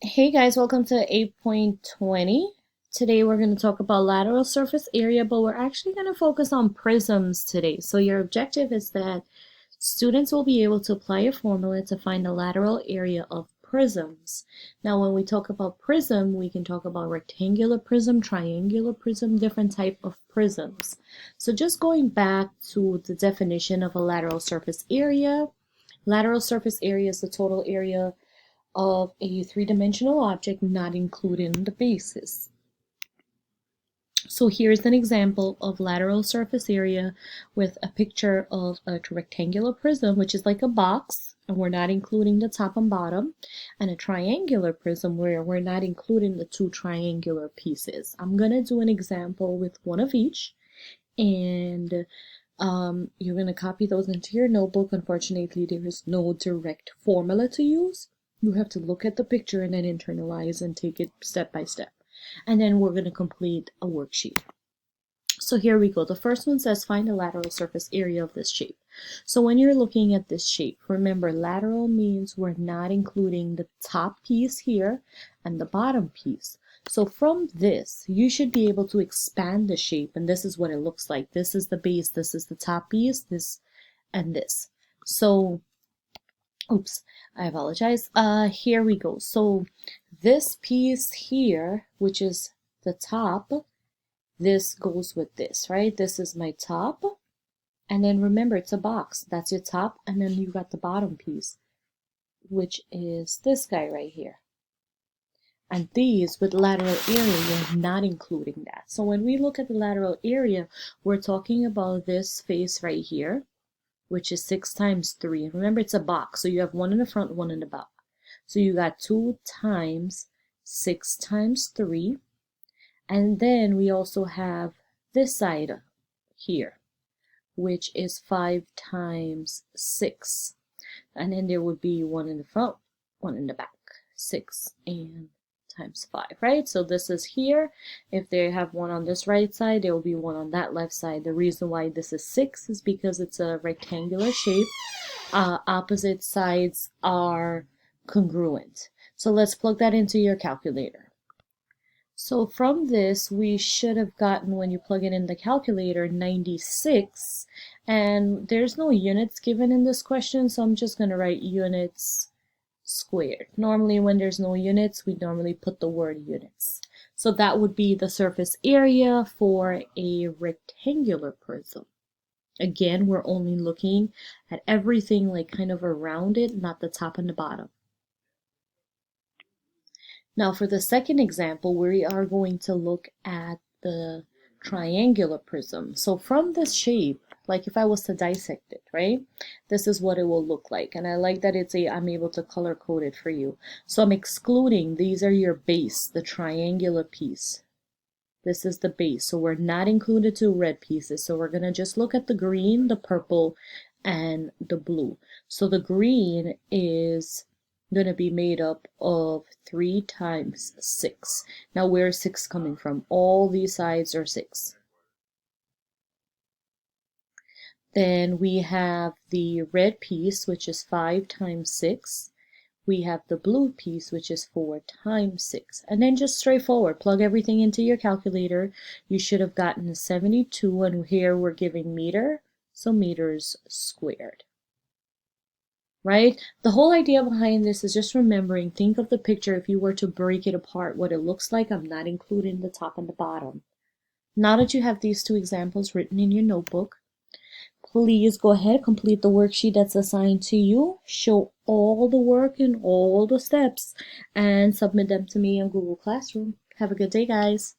Hey guys, welcome to 8.20. Today we're going to talk about lateral surface area, but we're actually going to focus on prisms today. So your objective is that students will be able to apply a formula to find the lateral area of prisms. Now when we talk about prism, we can talk about rectangular prism, triangular prism, different type of prisms. So just going back to the definition of a lateral surface area. Lateral surface area is the total area of a three-dimensional object, not including the bases. So here's an example of lateral surface area with a picture of a rectangular prism, which is like a box, and we're not including the top and bottom, and a triangular prism where we're not including the two triangular pieces. I'm going to do an example with one of each, and you're going to copy those into your notebook. Unfortunately, there is no direct formula to use. You have to look at the picture and then internalize and take it step by step. And then we're going to complete a worksheet. So here we go. The first one says find the lateral surface area of this shape. So when you're looking at this shape, remember lateral means we're not including the top piece here and the bottom piece. So from this, you should be able to expand the shape, and this is what it looks like. This is the base, this is the top piece, this and this. So oops, I apologize. Here we go. So this piece here, which is the top, this goes with this, right? This is my top. And then remember, it's a box. That's your top. And then you got the bottom piece, which is this guy right here. And these with lateral area, we're not including that. So when we look at the lateral area, we're talking about this face right here, which is 6 times 3. Remember, it's a box, so you have one in the front, one in the back. So you got 2 times 6 times 3. And then we also have this side here, which is 5 times 6. And then there would be one in the front, one in the back. 6 and times 5, right? So this is here. If they have one on this right side, there will be one on that left side. The reason why this is 6 is because it's a rectangular shape. Opposite sides are congruent. So let's plug that into your calculator. So from this, we should have gotten, when you plug it in the calculator, 96. And there's no units given in this question, so I'm just going to write units squared. Normally when there's no units, we normally put the word units. So that would be the surface area for a rectangular prism. Again, we're only looking at everything like kind of around it, not the top and the bottom. Now for the second example, we are going to look at the triangular prism. So from this shape, like if I was to dissect it, right? This is what it will look like. And I like that I'm able to color code it for you. So I'm excluding, these are your base, the triangular piece. This is the base. So we're not included 2 red pieces. So we're going to just look at the green, the purple, and the blue. So the green is going to be made up of 3 times 6. Now where's 6 coming from? All these sides are 6. Then we have the red piece, which is 5 times 6. We have the blue piece, which is 4 times 6. And then just straightforward, plug everything into your calculator. You should have gotten 72, and here we're giving meter, so meters squared. Right? The whole idea behind this is just remembering, think of the picture if you were to break it apart, what it looks like. I'm not including the top and the bottom. Now that you have these 2 examples written in your notebook, please go ahead, complete the worksheet that's assigned to you, show all the work and all the steps, and submit them to me in Google Classroom. Have a good day, guys.